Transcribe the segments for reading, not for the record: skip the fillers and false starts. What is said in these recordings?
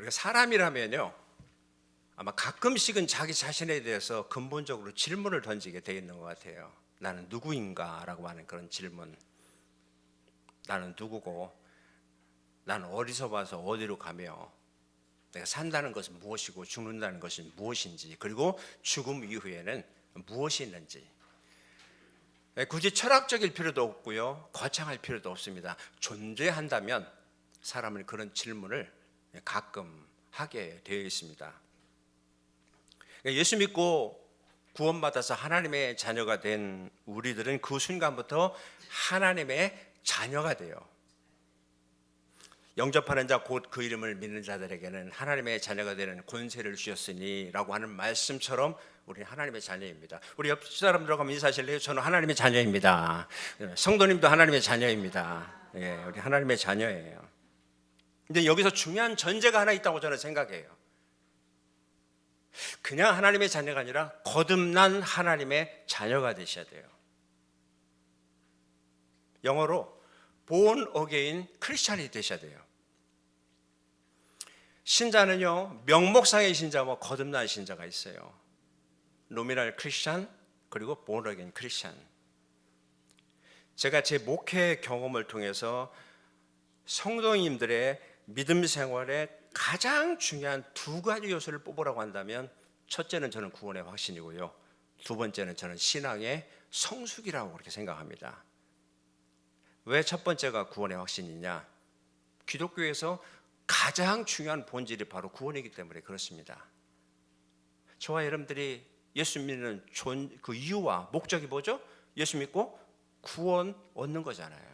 우리가 사람이라면요, 아마 가끔씩은 자기 자신에 대해서 근본적으로 질문을 던지게 돼 있는 것 같아요. 나는 누구인가? 라고 하는 그런 질문. 나는 누구고, 나는 어디서 와서 어디로 가며, 내가 산다는 것은 무엇이고 죽는다는 것은 무엇인지, 그리고 죽음 이후에는 무엇이 있는지. 굳이 철학적일 필요도 없고요, 거창할 필요도 없습니다. 존재한다면 사람은 그런 질문을 가끔 하게 되어 있습니다. 예수 믿고 구원받아서 하나님의 자녀가 된 우리들은 그 순간부터 하나님의 자녀가 돼요. 영접하는 자 곧 그 이름을 믿는 자들에게는 하나님의 자녀가 되는 권세를 주셨으니 라고 하는 말씀처럼 우리는 하나님의 자녀입니다. 우리 옆 사람들하고 한번 인사하실래요? 저는 하나님의 자녀입니다. 성도님도 하나님의 자녀입니다. 예, 우리 하나님의 자녀예요. 근데 여기서 중요한 전제가 하나 있다고 저는 생각해요. 그냥 하나님의 자녀가 아니라 거듭난 하나님의 자녀가 되셔야 돼요. 영어로 born again 크리스찬이 되셔야 돼요. 신자는요, 명목상의 신자와 거듭난 신자가 있어요. 노미널 크리스찬, 그리고 born again 크리스찬. 제가 제 목회 경험을 통해서 성도님들의 믿음 생활에 가장 중요한 두 가지 요소를 뽑으라고 한다면, 첫째는 저는 구원의 확신이고요, 두 번째는 저는 신앙의 성숙이라고 그렇게 생각합니다. 왜 첫 번째가 구원의 확신이냐? 기독교에서 가장 중요한 본질이 바로 구원이기 때문에 그렇습니다. 저와 여러분들이 예수 믿는 그 이유와 목적이 뭐죠? 예수 믿고 구원 얻는 거잖아요.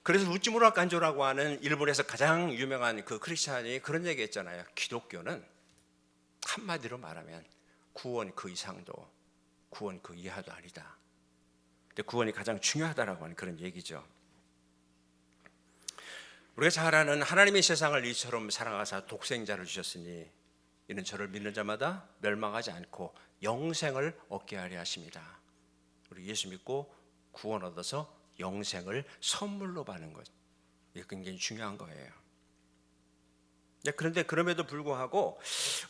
그래서 루치무라 간조라고 하는 일본에서 가장 유명한 그 크리스찬이 그런 얘기 했잖아요. 기독교는 한마디로 말하면 구원 그 이상도 구원 그 이하도 아니다. 근데 구원이 가장 중요하다라고 하는 그런 얘기죠. 우리가 잘 아는 하나님의 세상을 이처럼 사랑하사 독생자를 주셨으니 이는 저를 믿는 자마다 멸망하지 않고 영생을 얻게 하려 하십니다. 우리 예수 믿고 구원 얻어서 영생을 선물로 받는 것, 이게 굉장히 중요한 거예요. 그런데 그럼에도 불구하고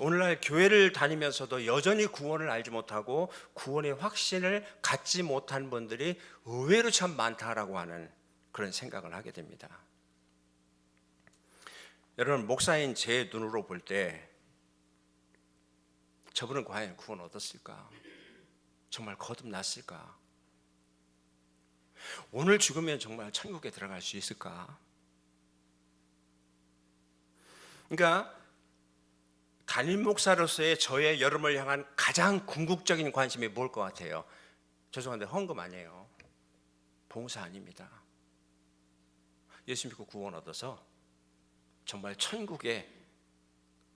오늘날 교회를 다니면서도 여전히 구원을 알지 못하고 구원의 확신을 갖지 못한 분들이 의외로 참 많다라고 하는 그런 생각을 하게 됩니다. 여러분, 목사인 제 눈으로 볼 때 저분은 과연 구원 얻었을까? 정말 거듭났을까? 오늘 죽으면 정말 천국에 들어갈 수 있을까? 그러니까 담임 목사로서의 저의 여러분을 향한 가장 궁극적인 관심이 뭘 것 같아요? 죄송한데 헌금 아니에요. 봉사 아닙니다. 예수 믿고 구원 얻어서 정말 천국에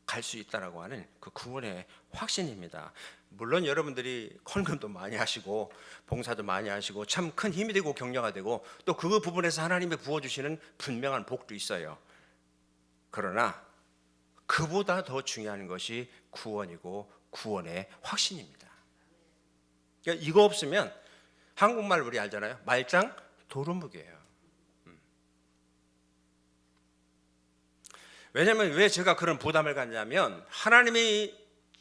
갈 수 있다라고 하는 그 구원의 확신입니다. 물론 여러분들이 헌금도 많이 하시고 봉사도 많이 하시고 참 큰 힘이 되고 격려가 되고 또 그 부분에서 하나님이 부어주시는 분명한 복도 있어요. 그러나 그보다 더 중요한 것이 구원이고 구원의 확신입니다. 그러니까 이거 없으면 한국말 우리 알잖아요. 말짱 도루묵이에요. 왜냐하면 왜 제가 그런 부담을 갖냐면 하나님이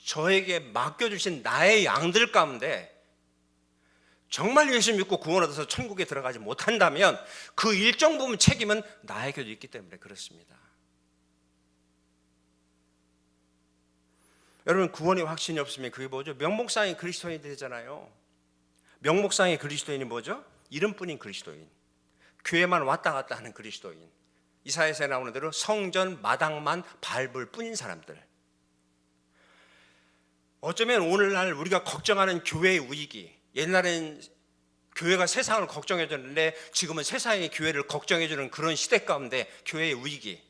저에게 맡겨주신 나의 양들 가운데 정말 예수 믿고 구원 얻어서 천국에 들어가지 못한다면 그 일정 부분 책임은 나에게도 있기 때문에 그렇습니다. 여러분, 구원의 확신이 없으면 그게 뭐죠? 명목상의 그리스도인이 되잖아요. 명목상의 그리스도인이 뭐죠? 이름뿐인 그리스도인, 교회만 왔다 갔다 하는 그리스도인, 이사야서에 나오는 대로 성전 마당만 밟을 뿐인 사람들. 어쩌면 오늘날 우리가 걱정하는 교회의 위기, 옛날엔 교회가 세상을 걱정해 줬는데 지금은 세상이 교회를 걱정해 주는 그런 시대 가운데 교회의 위기,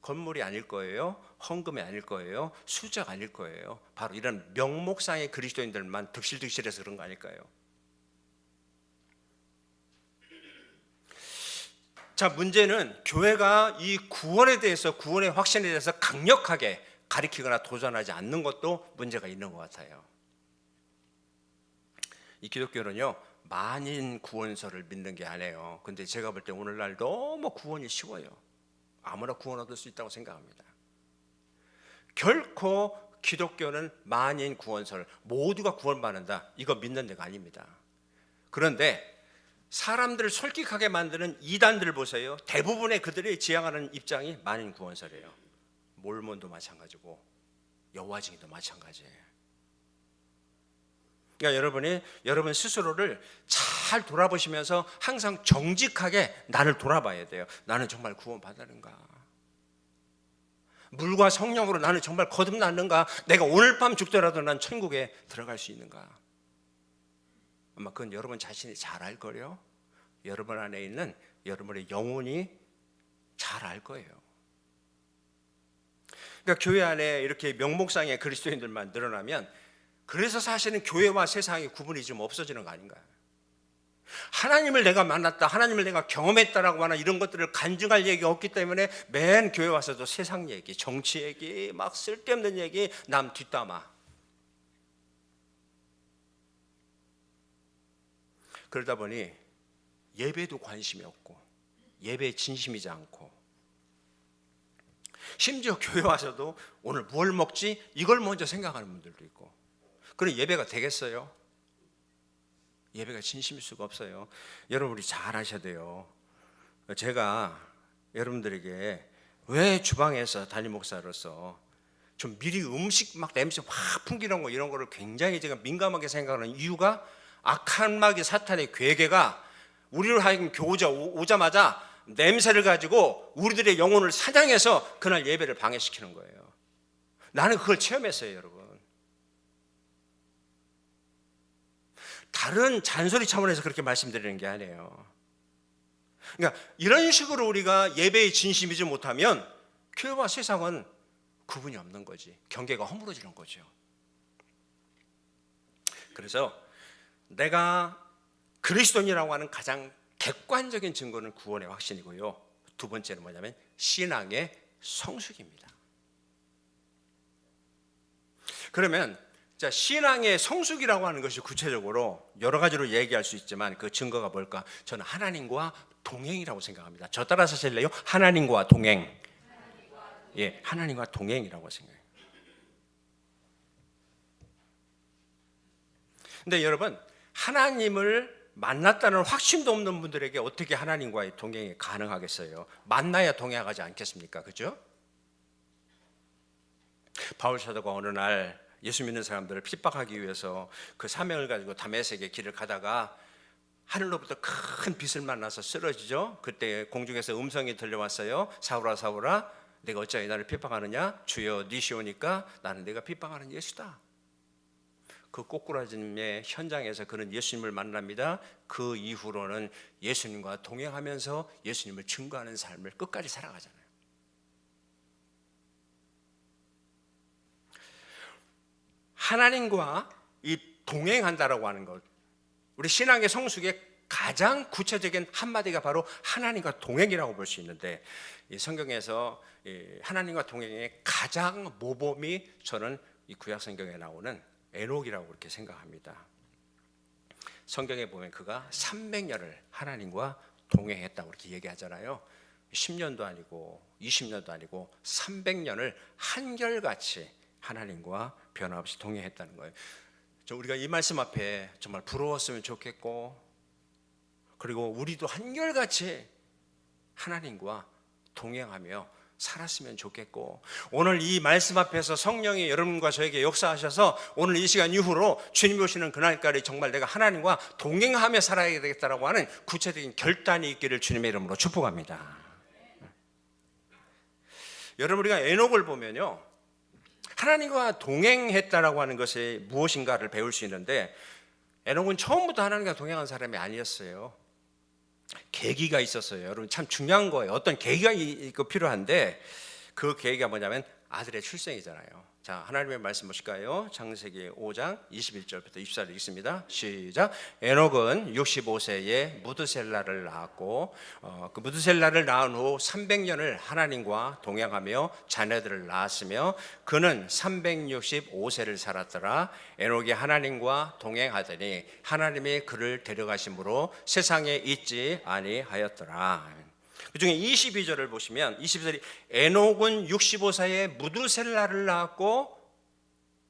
건물이 아닐 거예요, 헌금이 아닐 거예요, 수저가 아닐 거예요. 바로 이런 명목상의 그리스도인들만 득실득실해서 그런 거 아닐까요? 자, 문제는 교회가 이 구원에 대해서, 구원의 확신에 대해서 강력하게 가리키거나 도전하지 않는 것도 문제가 있는 것 같아요. 이 기독교는요, 만인 구원설을 믿는 게 아니에요. 근데 제가 볼 때 오늘날 너무 구원이 쉬워요. 아무나 구원 얻을 수 있다고 생각합니다. 결코 기독교는 만인 구원설, 모두가 구원받는다, 이거 믿는 데가 아닙니다. 그런데 사람들을 솔깃하게 만드는 이단들 보세요. 대부분의 그들이 지향하는 입장이 만인 구원설이에요. 몰몬도 마찬가지고 여호와증인도 마찬가지예요. 그러니까 여러분 스스로를 잘 돌아보시면서 항상 정직하게 나를 돌아봐야 돼요. 나는 정말 구원받았는가? 물과 성령으로 나는 정말 거듭났는가? 내가 오늘 밤 죽더라도 난 천국에 들어갈 수 있는가? 아마 그건 여러분 자신이 잘 알 거예요. 여러분 안에 있는 여러분의 영혼이 잘 알 거예요. 그러니까 교회 안에 이렇게 명목상의 그리스도인들만 늘어나면, 그래서 사실은 교회와 세상의 구분이 좀 없어지는 거 아닌가요? 하나님을 내가 만났다, 하나님을 내가 경험했다라고 하는 이런 것들을 간증할 얘기가 없기 때문에 맨 교회 와서도 세상 얘기, 정치 얘기, 막 쓸데없는 얘기, 남 뒷담화. 그러다 보니 예배도 관심이 없고 예배에 진심이지 않고, 심지어 교회 와서도 오늘 뭘 먹지? 이걸 먼저 생각하는 분들도 있고. 그럼 예배가 되겠어요? 예배가 진심일 수가 없어요. 여러분, 우리 잘 아셔야 돼요. 제가 여러분들에게 왜 주방에서 담임 목사로서 좀 미리 음식 막 냄새 확 풍기는 거, 이런 거를 굉장히 제가 민감하게 생각하는 이유가, 악한 마귀 사탄의 괴계가 우리를 하여금 교우자 오자마자 냄새를 가지고 우리들의 영혼을 사냥해서 그날 예배를 방해시키는 거예요. 나는 그걸 체험했어요, 여러분. 다른 잔소리 차원에서 그렇게 말씀드리는 게 아니에요. 그러니까 이런 식으로 우리가 예배에 진심이지 못하면 교회와 세상은 구분이 없는 거지. 경계가 허물어지는 거죠. 그래서 내가 그리스도인이라고 하는 가장 객관적인 증거는 구원의 확신이고요. 두 번째는 뭐냐면 신앙의 성숙입니다. 그러면 자, 신앙의 성숙이라고 하는 것이 구체적으로 여러 가지로 얘기할 수 있지만 그 증거가 뭘까? 저는 하나님과 동행이라고 생각합니다. 저 따라서 하실래요? 하나님과 동행. 예, 하나님과 동행이라고 생각해요. 근데 여러분, 하나님을 만났다는 확신도 없는 분들에게 어떻게 하나님과의 동행이 가능하겠어요? 만나야 동행하지 않겠습니까? 그죠? 바울 사도가 어느 날 예수 믿는 사람들을 핍박하기 위해서 그 사명을 가지고 다메섹의 길을 가다가 하늘로부터 큰 빛을 만나서 쓰러지죠. 그때 공중에서 음성이 들려왔어요. 사울아 사울아, 내가 어찌하여 나를 핍박하느냐? 주여 니시오니까 나는 내가 핍박하는 예수다. 그 꼬꾸라짐의 현장에서 그는 예수님을 만납니다. 그 이후로는 예수님과 동행하면서 예수님을 증거하는 삶을 끝까지 살아가잖아요. 하나님과 이 동행한다라고 하는 것, 우리 신앙의 성숙의 가장 구체적인 한마디가 바로 하나님과 동행이라고 볼 수 있는데, 이 성경에서 하나님과 동행의 가장 모범이 저는 이 구약 성경에 나오는 에녹이라고 그렇게 생각합니다. 성경에 보면 그가 300년을 하나님과 동행했다고 그렇게 얘기하잖아요. 10년도 아니고 20년도 아니고 300년을 한결같이 하나님과 변함없이 동행했다는 거예요. 우리가 이 말씀 앞에 정말 부러웠으면 좋겠고, 그리고 우리도 한결같이 하나님과 동행하며 살았으면 좋겠고, 오늘 이 말씀 앞에서 성령이 여러분과 저에게 역사하셔서 오늘 이 시간 이후로 주님 오시는 그날까지 정말 내가 하나님과 동행하며 살아야 되겠다라고 하는 구체적인 결단이 있기를 주님의 이름으로 축복합니다. 여러분, 우리가 에녹을 보면요, 하나님과 동행했다라고 하는 것이 무엇인가를 배울 수 있는데, 에녹은 처음부터 하나님과 동행한 사람이 아니었어요. 계기가 있었어요. 여러분, 참 중요한 거예요. 어떤 계기가 필요한데, 그 계기가 뭐냐면 아들의 출생이잖아요. 자, 하나님의 말씀 보실까요? 창세기 5장 21절부터 24절 읽습니다. 시작. 에녹은 65세에 무드셀라를 낳았고 그 무드셀라를 낳은 후 300년을 하나님과 동행하며 자녀들을 낳았으며 그는 365세를 살았더라. 에녹이 하나님과 동행하더니 하나님이 그를 데려가심으로 세상에 있지 아니하였더라. 그 중에 22절을 보시면 22절이 에녹은 65세에 무드셀라를 낳았고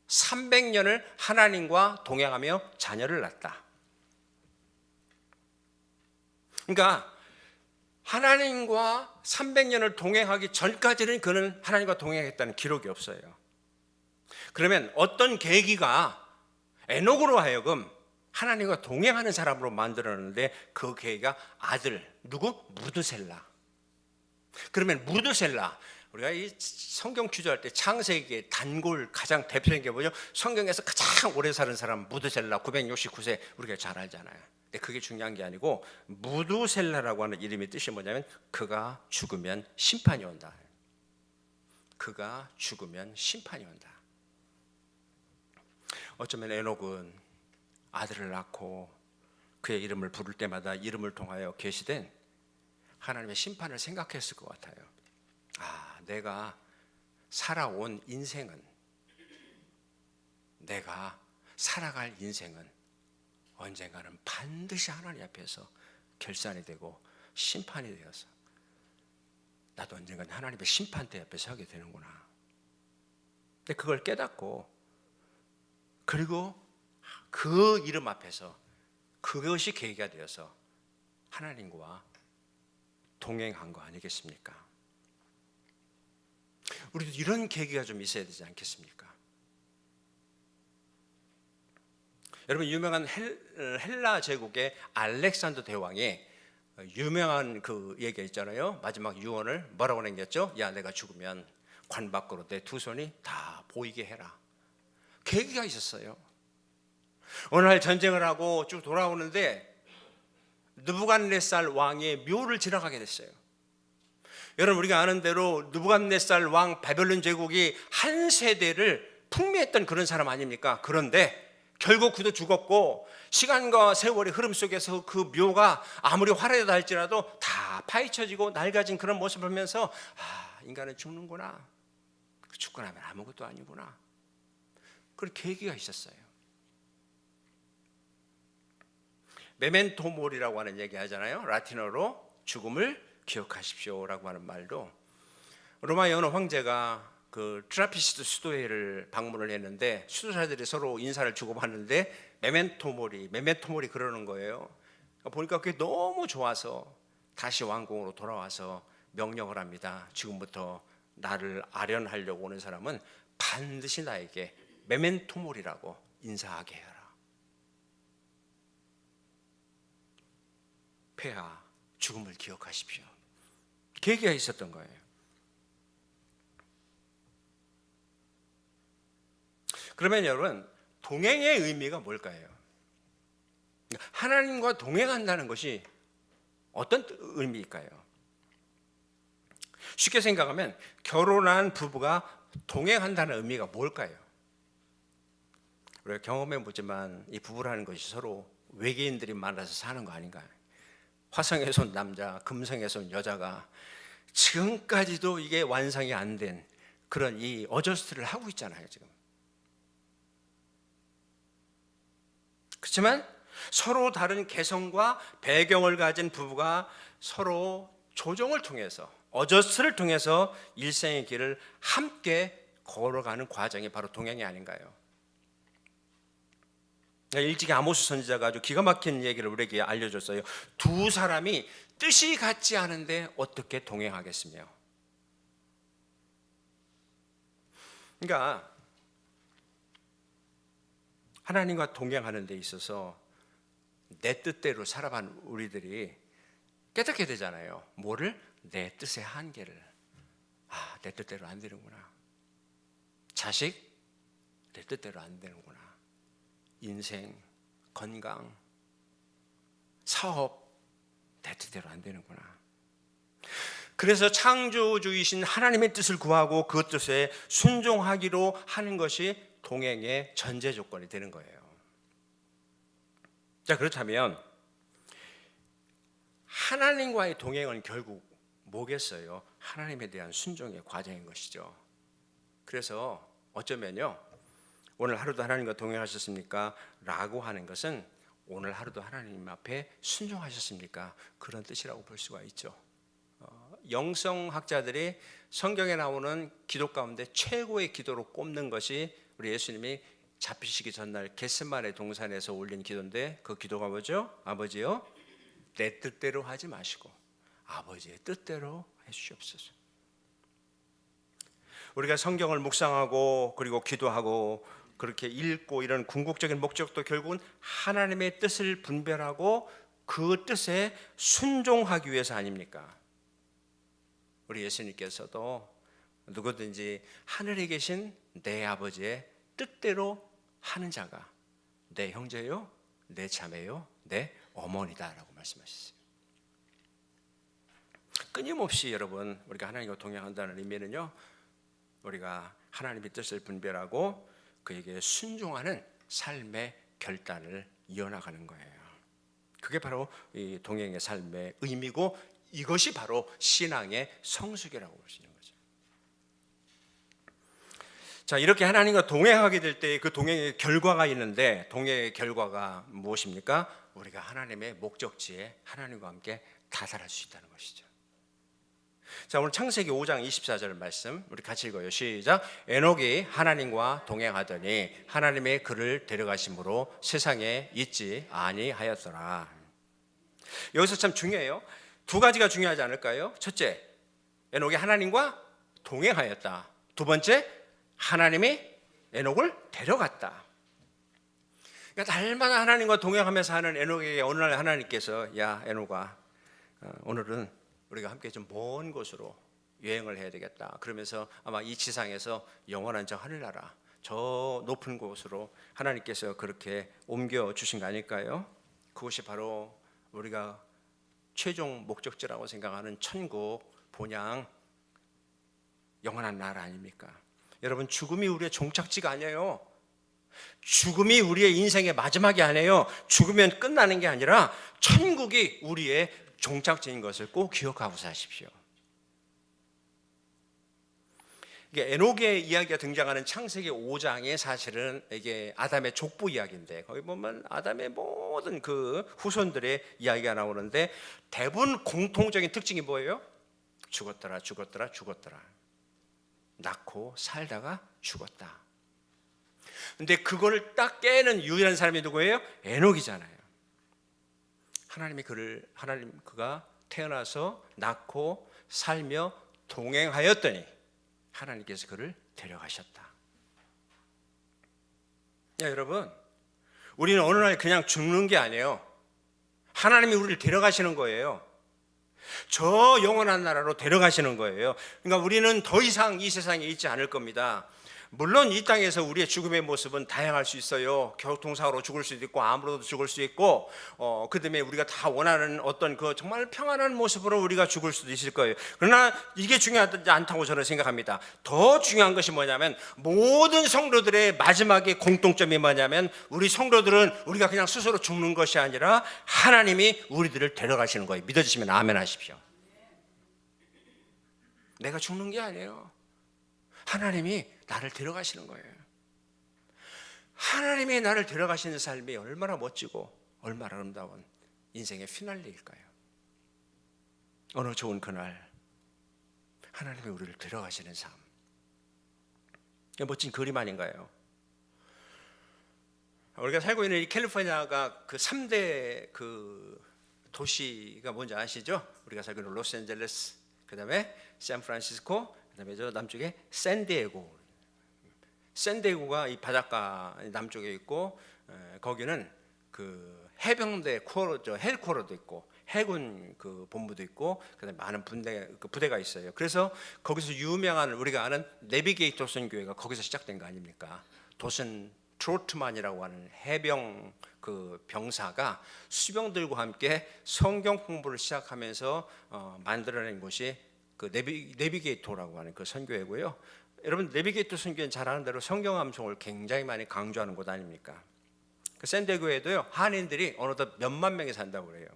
300년을 하나님과 동행하며 자녀를 낳았다. 그러니까 하나님과 300년을 동행하기 전까지는 그는 하나님과 동행했다는 기록이 없어요. 그러면 어떤 계기가 에녹으로 하여금 하나님과 동행하는 사람으로 만들었는데 그 계기가 아들 누구? 무드셀라. 그러면 무드셀라, 우리가 이 성경 추조할 때 창세기의 단골 가장 대표적인 게 뭐죠? 성경에서 가장 오래 사는 사람 무드셀라 969세 우리가 잘 알잖아요. 근데 그게 중요한 게 아니고 무드셀라라고 하는 이름의 뜻이 뭐냐면 그가 죽으면 심판이 온다. 그가 죽으면 심판이 온다. 어쩌면 에녹은 아들을 낳고 그의 이름을 부를 때마다 이름을 통하여 계시된 하나님의 심판을 생각했을 것 같아요. 아, 내가 살아온 인생은, 내가 살아갈 인생은 언젠가는 반드시 하나님 앞에서 결산이 되고 심판이 되어서 나도 언젠가는 하나님의 심판대 앞에 서게 되는구나. 근데 그걸 깨닫고 그리고 그 이름 앞에서 그것이 계기가 되어서 하나님과 동행한 거 아니겠습니까? 우리도 이런 계기가 좀 있어야 되지 않겠습니까? 여러분, 유명한 헬라 제국의 알렉산더 대왕이 유명한 그 얘기가 있잖아요. 마지막 유언을 뭐라고 남겼죠? 야, 내가 죽으면 관 밖으로 내 두 손이 다 보이게 해라. 계기가 있었어요. 어느 날 전쟁을 하고 쭉 돌아오는데 느부갓네살 왕의 묘를 지나가게 됐어요. 여러분, 우리가 아는 대로 느부갓네살 왕 바벨론 제국이 한 세대를 풍미했던 그런 사람 아닙니까? 그런데 결국 그도 죽었고 시간과 세월의 흐름 속에서 그 묘가 아무리 화려하다 할지라도 다 파헤쳐지고 낡아진 그런 모습을 보면서 아, 인간은 죽는구나. 죽고 나면 아무것도 아니구나. 그런 계기가 있었어요. 메멘토모리라고 하는 얘기 하잖아요. 라틴어로 죽음을 기억하십시오라고 하는 말도 로마의 어느 황제가 그 트라피스트 수도회를 방문을 했는데 수도사들이 서로 인사를 주고받는데 메멘토모리 그러는 거예요. 보니까 그게 너무 좋아서 다시 왕궁으로 돌아와서 명령을 합니다. 지금부터 나를 아련하려고 오는 사람은 반드시 나에게 메멘토모리라고 인사하게 해라. 폐하, 죽음을 기억하십시오. 계기가 있었던 거예요. 그러면 여러분, 동행의 의미가 뭘까요? 하나님과 동행한다는 것이 어떤 의미일까요? 쉽게 생각하면 결혼한 부부가 동행한다는 의미가 뭘까요? 우리가 경험해 보지만 이 부부라는 것이 서로 외계인들이 만나서 사는 거 아닌가요? 화성에서 온 남자, 금성에서 온 여자가 지금까지도 이게 완성이 안 된 그런 이 어저스트를 하고 있잖아요, 지금. 그렇지만 서로 다른 개성과 배경을 가진 부부가 서로 조정을 통해서, 어저스트를 통해서 일생의 길을 함께 걸어가는 과정이 바로 동행이 아닌가요? 일찍이 아모스 선지자가 아주 기가 막힌 얘기를 우리에게 알려줬어요. 두 사람이 뜻이 같지 않은데 어떻게 동행하겠으며. 그러니까 하나님과 동행하는 데 있어서 내 뜻대로 살아간 우리들이 깨닫게 되잖아요. 뭐를? 내 뜻의 한계를. 아, 내 뜻대로 안 되는구나. 자식, 내 뜻대로 안 되는구나. 인생, 건강, 사업, 내 뜻대로 안 되는구나. 그래서 창조주이신 하나님의 뜻을 구하고 그 뜻에 순종하기로 하는 것이 동행의 전제 조건이 되는 거예요. 자, 그렇다면 하나님과의 동행은 결국 뭐겠어요? 하나님에 대한 순종의 과정인 것이죠. 그래서 어쩌면요, 오늘 하루도 하나님과 동행하셨습니까? 라고 하는 것은 오늘 하루도 하나님 앞에 순종하셨습니까? 그런 뜻이라고 볼 수가 있죠. 영성학자들이 성경에 나오는 기도 가운데 최고의 기도로 꼽는 것이 우리 예수님이 잡히시기 전날 겟세마네 동산에서 올린 기도인데, 그 기도가 뭐죠? 아버지요, 내 뜻대로 하지 마시고 아버지의 뜻대로 해주시옵소서. 우리가 성경을 묵상하고 그리고 기도하고 그렇게 읽고 이런 궁극적인 목적도 결국은 하나님의 뜻을 분별하고 그 뜻에 순종하기 위해서 아닙니까? 우리 예수님께서도 누구든지 하늘에 계신 내 아버지의 뜻대로 하는 자가 내 형제요, 내 자매요, 내 어머니다라고 말씀하셨어요. 끊임없이 여러분, 우리가 하나님과 동행한다는 의미는요, 우리가 하나님의 뜻을 분별하고 그에게 순종하는 삶의 결단을 이어나가는 거예요. 그게 바로 이 동행의 삶의 의미고, 이것이 바로 신앙의 성숙이라고 볼 수 있는 거죠. 자, 이렇게 하나님과 동행하게 될 때 그 동행의 결과가 있는데, 동행의 결과가 무엇입니까? 우리가 하나님의 목적지에 하나님과 함께 다다를 수 있다는 것이죠. 자, 오늘 창세기 5장 24절 말씀 우리 같이 읽어요. 시작. 에녹이 하나님과 동행하더니 하나님의 그를 데려가심으로 세상에 있지 아니하였더라. 여기서 참 중요해요. 두 가지가 중요하지 않을까요? 첫째, 에녹이 하나님과 동행하였다. 두 번째, 하나님이 에녹을 데려갔다. 그러니까 날마다 하나님과 동행하면서 하는 에녹에게 어느 날 하나님께서, 야 에녹아, 오늘은 우리가 함께 좀 먼 곳으로 여행을 해야 되겠다. 그러면서 아마 이 지상에서 영원한 저 하늘나라, 저 높은 곳으로 하나님께서 그렇게 옮겨 주신 거 아닐까요? 그것이 바로 우리가 최종 목적지라고 생각하는 천국, 본향, 영원한 나라 아닙니까? 여러분, 죽음이 우리의 종착지가 아니에요. 죽음이 우리의 인생의 마지막이 아니에요. 죽으면 끝나는 게 아니라 천국이 우리의 종착지인 것을 꼭 기억하고 사십시오. 이게 에녹의 이야기가 등장하는 창세기 5장에 사실은 이게 아담의 족보 이야기인데, 거기 보면 아담의 모든 그 후손들의 이야기가 나오는데, 대부분 공통적인 특징이 뭐예요? 죽었더라, 죽었더라, 죽었더라. 낳고 살다가 죽었다. 근데 그거를 딱 깨는 유일한 사람이 누구예요? 에녹이잖아요. 그가 태어나서 낳고 살며 동행하였더니 하나님께서 그를 데려가셨다. 야, 여러분, 우리는 어느 날 그냥 죽는 게 아니에요. 하나님이 우리를 데려가시는 거예요. 저 영원한 나라로 데려가시는 거예요. 그러니까 우리는 더 이상 이 세상에 있지 않을 겁니다. 물론 이 땅에서 우리의 죽음의 모습은 다양할 수 있어요. 교통사고로 죽을 수도 있고, 암으로도 죽을 수 있고, 그다음에 우리가 다 원하는 어떤 그 정말 평안한 모습으로 우리가 죽을 수도 있을 거예요. 그러나 이게 중요하지 않다고 저는 생각합니다. 더 중요한 것이 뭐냐면, 모든 성도들의 마지막의 공통점이 뭐냐면, 우리 성도들은 우리가 그냥 스스로 죽는 것이 아니라 하나님이 우리들을 데려가시는 거예요. 믿어지시면 아멘 하십시오. 내가 죽는 게 아니에요. 하나님이 나를 데려가시는 거예요. 하나님이 나를 데려가시는 삶이 얼마나 멋지고 얼마나 아름다운 인생의 피날레일까요? 어느 좋은 그날 하나님이 우리를 데려가시는 삶, 멋진 그림 아닌가요? 우리가 살고 있는 이 캘리포니아가 그 3대 그 도시가 뭔지 아시죠? 우리가 살고 있는 로스앤젤레스, 그 다음에 샌프란시스코, 그 다음에 저 남쪽에 샌디에고가 이 바닷가 남쪽에 있고, 거기는 그 해병대 헬코어도 있고, 해군 그 본부도 있고, 그다음에 많은 부대가 있어요. 그래서 거기서 유명한 우리가 아는 내비게이터 선교회가 거기서 시작된 거 아닙니까? 도슨 트로트만이라고 하는 해병 그 병사가 수병들과 함께 성경 공부를 시작하면서 만들어낸 곳이 그 내비게이터라고 하는 그 선교회고요. 여러분 내비게이터 선교회는 잘 아는 대로 성경 암송을 굉장히 많이 강조하는 곳 아닙니까? 그 샌디에고에도요 한인들이 어느덧 몇만 명이 산다고 그래요.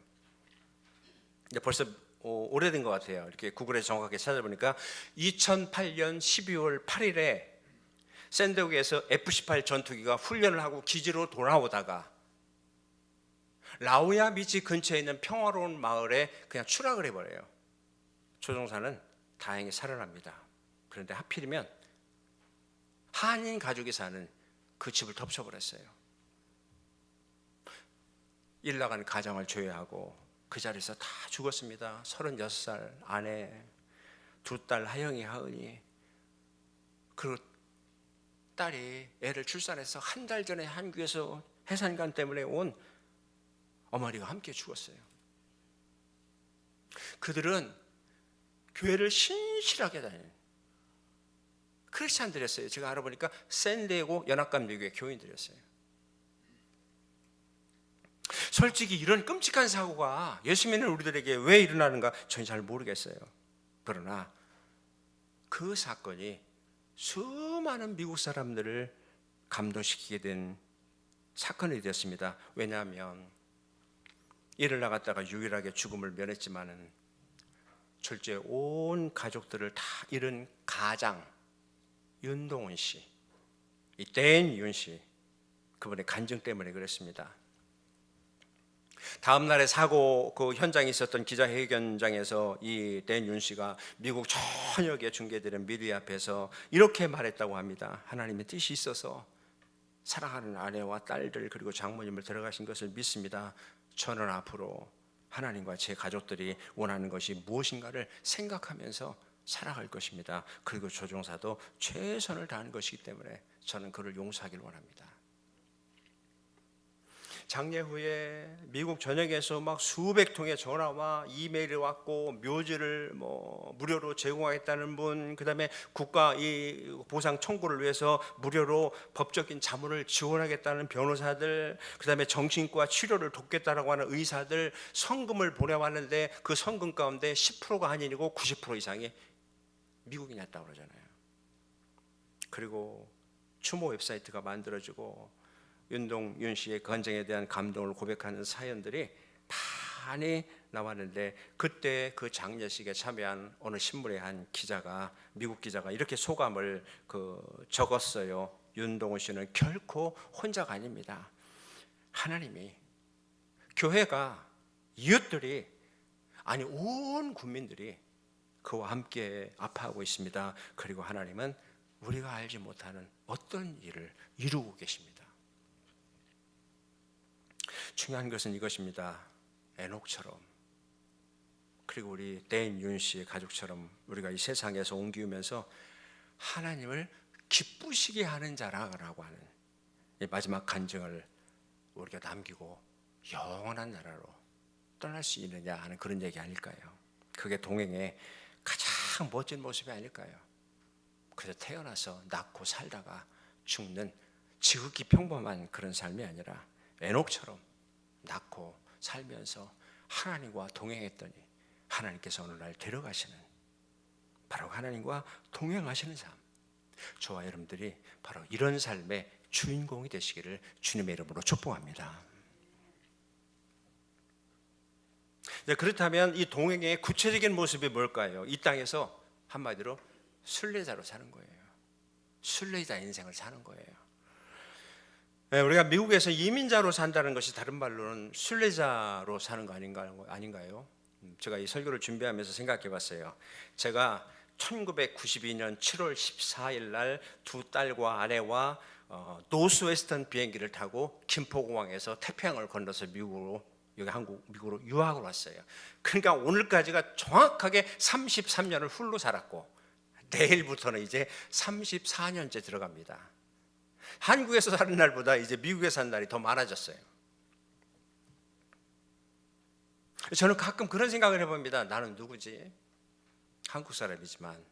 근데 벌써 오래된 것 같아요. 이렇게 구글에 정확하게 찾아보니까 2008년 12월 8일에 샌디에고에서 F-18 전투기가 훈련을 하고 기지로 돌아오다가 라우야 비치 근처에 있는 평화로운 마을에 그냥 추락을 해버려요. 조종사는 다행히 살아납니다. 그런데 하필이면 한인 가족이 사는 그 집을 덮쳐버렸어요. 일 나간 가장을 조회하고 그 자리에서 다 죽었습니다. 36살 아내, 2딸 하영이, 하은이, 그리고 딸이 애를 출산해서 한 달 전에 한국에서 해산간 때문에 온 어머니가 함께 죽었어요. 그들은 교회를 신실하게 다니는 크리스찬들이었어요. 제가 알아보니까 샌디에고 연합감리교회 교인들이었어요. 솔직히 이런 끔찍한 사고가 예수 믿는 우리들에게 왜 일어나는가 저는 잘 모르겠어요. 그러나 그 사건이 수많은 미국 사람들을 감동시키게 된 사건이 되었습니다. 왜냐하면 일을 나갔다가 유일하게 죽음을 면했지만은 철저히 온 가족들을 다 잃은 가장 윤동훈 씨, 이 댄윤 씨, 그분의 간증 때문에 그랬습니다. 다음 날에 사고 그 현장에 있었던 기자회견장에서 이 댄윤 씨가 미국 전역에 중계되는 미디어 앞에서 이렇게 말했다고 합니다. 하나님의 뜻이 있어서 사랑하는 아내와 딸들 그리고 장모님을 데려가신 것을 믿습니다. 저는 앞으로 하나님과 제 가족들이 원하는 것이 무엇인가를 생각하면서 살아갈 것입니다. 그리고 조종사도 최선을 다하는 것이기 때문에 저는 그를 용서하길 원합니다. 장례 후에 미국 전역에서 막 수백 통의 전화와 이메일이 왔고 묘지를 무료로 제공하겠다는 분, 그다음에 국가 이 보상 청구를 위해서 무료로 법적인 자문을 지원하겠다는 변호사들, 그다음에 정신과 치료를 돕겠다라고 하는 의사들 성금을 보내왔는데 그 성금 가운데 10%가 아니고 90% 이상이 미국인이었다고 그러잖아요. 그리고 추모 웹사이트가 만들어지고 윤동윤 씨의 건정에 대한 감동을 고백하는 사연들이 많이 나왔는데 그때 그 장례식에 참여한 어느 신문의 한 기자가 미국 기자가 이렇게 소감을 적었어요. 윤동훈 씨는 결코 혼자가 아닙니다. 하나님이 교회가 이웃들이 아니 온 국민들이 그와 함께 아파하고 있습니다. 그리고 하나님은 우리가 알지 못하는 어떤 일을 이루고 계십니다. 중요한 것은 이것입니다. 에녹처럼 그리고 우리 댄윤 씨의 가족처럼 우리가 이 세상에서 옮기면서 하나님을 기쁘시게 하는 자라고 하는 이 마지막 간증을 우리가 남기고 영원한 나라로 떠날 수 있느냐 하는 그런 얘기 아닐까요? 그게 동행의 가장 멋진 모습이 아닐까요? 그래서 태어나서 낳고 살다가 죽는 지극히 평범한 그런 삶이 아니라 에녹처럼 낳고 살면서 하나님과 동행했더니 하나님께서 어느 날 데려가시는 바로 하나님과 동행하시는 삶, 저와 여러분들이 바로 이런 삶의 주인공이 되시기를 주님의 이름으로 축복합니다. 그렇다면 이 동행의 구체적인 모습이 뭘까요? 이 땅에서 한마디로 순례자로 사는 거예요. 순례자 인생을 사는 거예요. 우리가 미국에서 이민자로 산다는 것이 다른 말로는 순례자로 사는 거 아닌가요? 제가 이 설교를 준비하면서 생각해 봤어요. 제가 1992년 7월 14일 날 두 딸과 아내와 노스웨스턴 비행기를 타고 김포공항에서 태평양을 건너서 미국으로 유학을 왔어요. 그러니까 오늘까지가 정확하게 33년을 훌로 살았고 내일부터는 이제 34년째 들어갑니다. 한국에서 사는 날보다 이제 미국에 사는 날이 더 많아졌어요. 저는 가끔 그런 생각을 해봅니다. 나는 누구지? 한국 사람이지만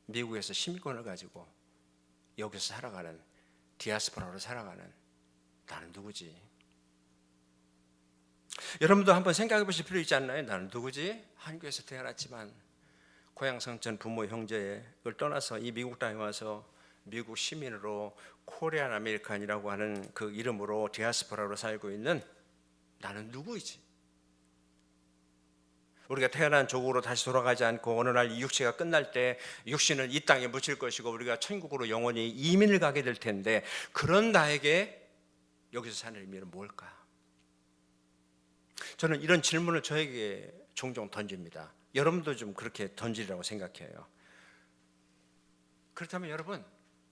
미국에서 시민권을 가지고 여기서 살아가는 디아스포라로 살아가는 나는 누구지? 여러분도 한번 생각해 보실 필요 있지 않나요? 나는 누구지? 한국에서 태어났지만 고향 성천 부모 형제를 떠나서 이 미국 땅에 와서 미국 시민으로 코리안 아메리칸이라고 하는 그 이름으로 디아스포라로 살고 있는 나는 누구이지? 우리가 태어난 조국으로 다시 돌아가지 않고 어느 날 이 육체가 끝날 때 육신은 이 땅에 묻힐 것이고 우리가 천국으로 영원히 이민을 가게 될 텐데 그런 나에게 여기서 사는 의미는 뭘까? 저는 이런 질문을 저에게 종종 던집니다. 여러분도 좀 그렇게 던지라고 생각해요. 그렇다면 여러분,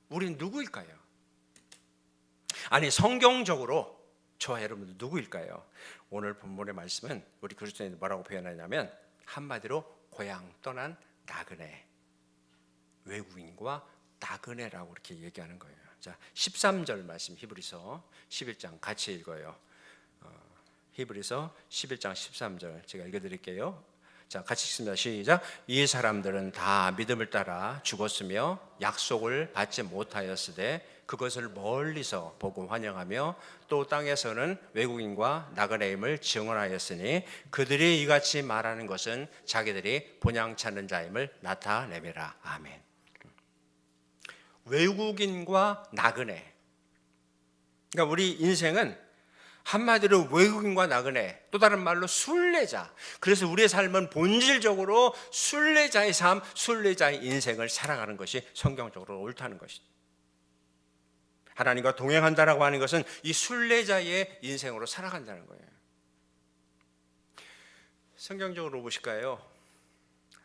우린 누구일까요? 아니 성경적으로 저와 여러분들 누구일까요? 오늘 본문의 말씀은 우리 그리스도인이 뭐라고 표현하냐면 한마디로 고향 떠난 나그네, 외국인과 나그네라고 이렇게 얘기하는 거예요. 자, 13절 말씀 히브리서 11장 같이 읽어요. 히브리서 11장 13절 제가 읽어드릴게요. 자, 같이 읽습니다. 시작. 이 사람들은 다 믿음을 따라 죽었으며 약속을 받지 못하였으되 그것을 멀리서 보고 환영하며 또 땅에서는 외국인과 나그네임을 증언하였으니 그들이 이같이 말하는 것은 자기들이 본향 찾는 자임을 나타내매라. 아멘. 외국인과 나그네. 그러니까 우리 인생은 한마디로 외국인과 나그네, 또 다른 말로 순례자. 그래서 우리의 삶은 본질적으로 순례자의 삶, 순례자의 인생을 살아가는 것이 성경적으로 옳다는 것이죠. 하나님과 동행한다라고 하는 것은 이 순례자의 인생으로 살아간다는 거예요. 성경적으로 보실까요?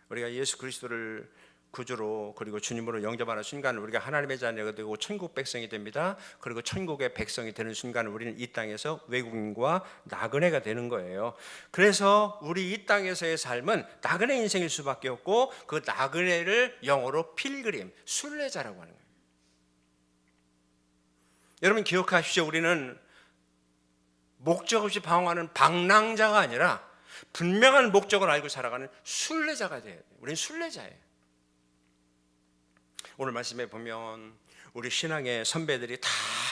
우리가 예수 그리스도를 구주로 그리고 주님으로 영접하는 순간 우리가 하나님의 자녀가 되고 천국 백성이 됩니다. 그리고 천국의 백성이 되는 순간 우리는 이 땅에서 외국인과 나그네가 되는 거예요. 그래서 우리 이 땅에서의 삶은 나그네 인생일 수밖에 없고 그 나그네를 영어로 필그림, 순례자라고 하는 거예요. 여러분 기억하십시오. 우리는 목적 없이 방황하는 방랑자가 아니라 분명한 목적을 알고 살아가는 순례자가 돼야 돼요. 우리는 순례자예요. 오늘 말씀에 보면 우리 신앙의 선배들이 다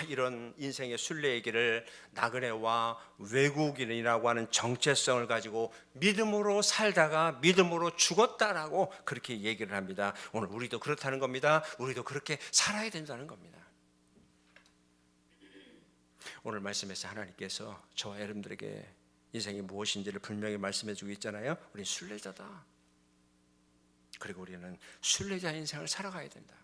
이런 인생의 순례 얘기를 나그네와 외국인이라고 하는 정체성을 가지고 믿음으로 살다가 믿음으로 죽었다라고 그렇게 얘기를 합니다. 오늘 우리도 그렇다는 겁니다. 우리도 그렇게 살아야 된다는 겁니다. 오늘 말씀에서 하나님께서 저와 여러분들에게 인생이 무엇인지를 분명히 말씀해 주고 있잖아요. 우리는 순례자다. 그리고 우리는 순례자 인생을 살아가야 된다.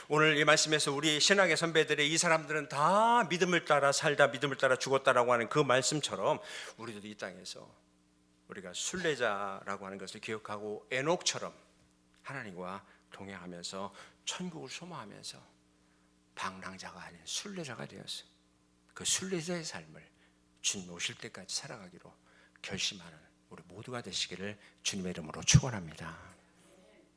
오늘 이 말씀에서 우리 신학의 선배들의 이 사람들은 다 믿음을 따라 살다 믿음을 따라 죽었다라고 하는 그 말씀처럼 우리도 이 땅에서 우리가 순례자라고 하는 것을 기억하고 에녹처럼 하나님과 동행하면서 천국을 소망하면서 방랑자가 아닌 순례자가 되었어요. 그 순례자의 삶을 주님 오실 때까지 살아가기로 결심하는 우리 모두가 되시기를 주님의 이름으로 축원합니다.